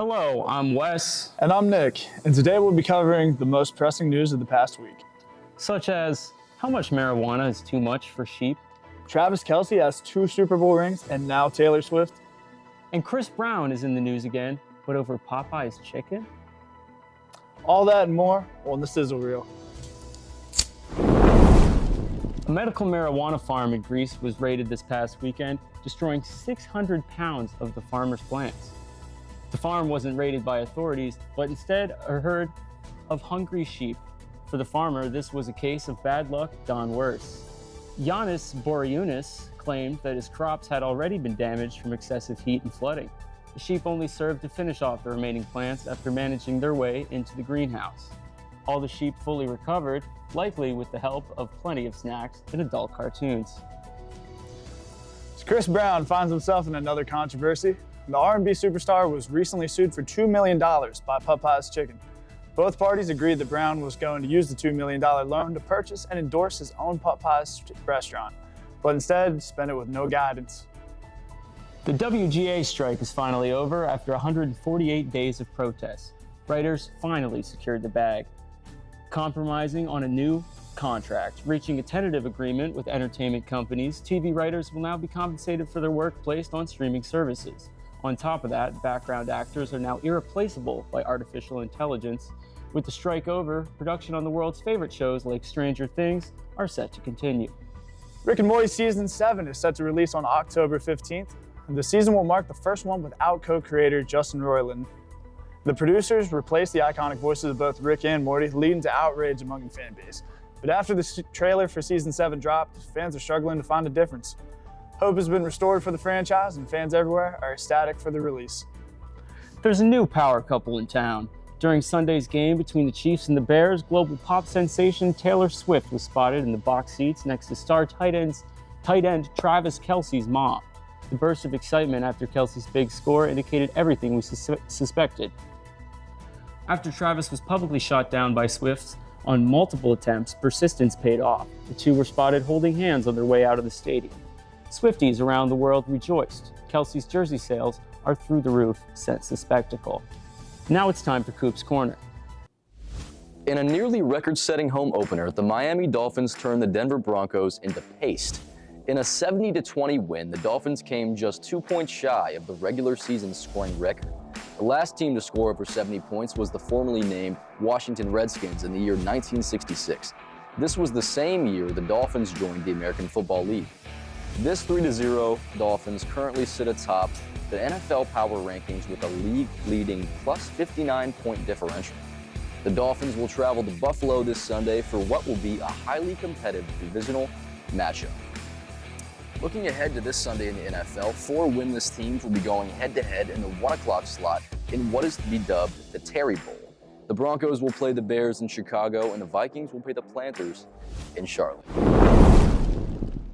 Hello, I'm Wes. And I'm Nick, and today we'll be covering the most pressing news of the past week. Such as, how much marijuana is too much for sheep? Travis Kelce has 2 Super Bowl rings, and now Taylor Swift. And Chris Brown is in the news again, but over Popeye's chicken? All that and more on the Sizzle Reel. A medical marijuana farm in Greece was raided this past weekend, destroying 600 pounds of the farmer's plants. The farm wasn't raided by authorities, but instead a herd of hungry sheep. For the farmer, this was a case of bad luck gone worse. Jonas claimed that his crops had already been damaged from excessive heat and flooding. The sheep only served to finish off the remaining plants after managing their way into the greenhouse. All the sheep fully recovered, likely with the help of plenty of snacks and adult cartoons. Chris Brown finds himself in another controversy. The R&B superstar was recently sued for $2 million by Popeye's Chicken. Both parties agreed that Brown was going to use the $2 million loan to purchase and endorse his own Popeye's restaurant, but instead spent it with no guidance. The WGA strike is finally over after 148 days of protests. Writers finally secured the bag, compromising on a new contract. Reaching a tentative agreement with entertainment companies, TV writers will now be compensated for their work placed on streaming services. On top of that, background actors are now irreplaceable by artificial intelligence. With the strike over, production on the world's favorite shows like Stranger Things are set to continue. Rick and Morty Season 7 is set to release on October 15th. The season will mark the first one without co-creator Justin Roiland. The producers replaced the iconic voices of both Rick and Morty, leading to outrage among the fan base. But after the trailer for Season 7 dropped, fans are struggling to find a difference. Hope has been restored for the franchise, and fans everywhere are ecstatic for the release. There's a new power couple in town. During Sunday's game between the Chiefs and the Bears, global pop sensation Taylor Swift was spotted in the box seats next to star tight end Travis Kelce's mom. The burst of excitement after Kelce's big score indicated everything we suspected. After Travis was publicly shot down by Swift on multiple attempts, persistence paid off. The two were spotted holding hands on their way out of the stadium. Swifties around the world rejoiced. Kelce's jersey sales are through the roof since the spectacle. Now it's time for Coop's Corner. In a nearly record-setting home opener, the Miami Dolphins turned the Denver Broncos into paste. In a 70-20 win, the Dolphins came just 2 points shy of the regular season scoring record. The last team to score over 70 points was the formerly named Washington Redskins in the year 1966. This was the same year the Dolphins joined the American Football League. This 3-0 Dolphins currently sit atop the NFL power rankings with a league-leading plus 59-point differential. The Dolphins will travel to Buffalo this Sunday for what will be a highly competitive divisional matchup. Looking ahead to this Sunday in the NFL, 4 winless teams will be going head-to-head in the 1 o'clock slot in what is to be dubbed the Terry Bowl. The Broncos will play the Bears in Chicago, and the Vikings will play the Panthers in Charlotte.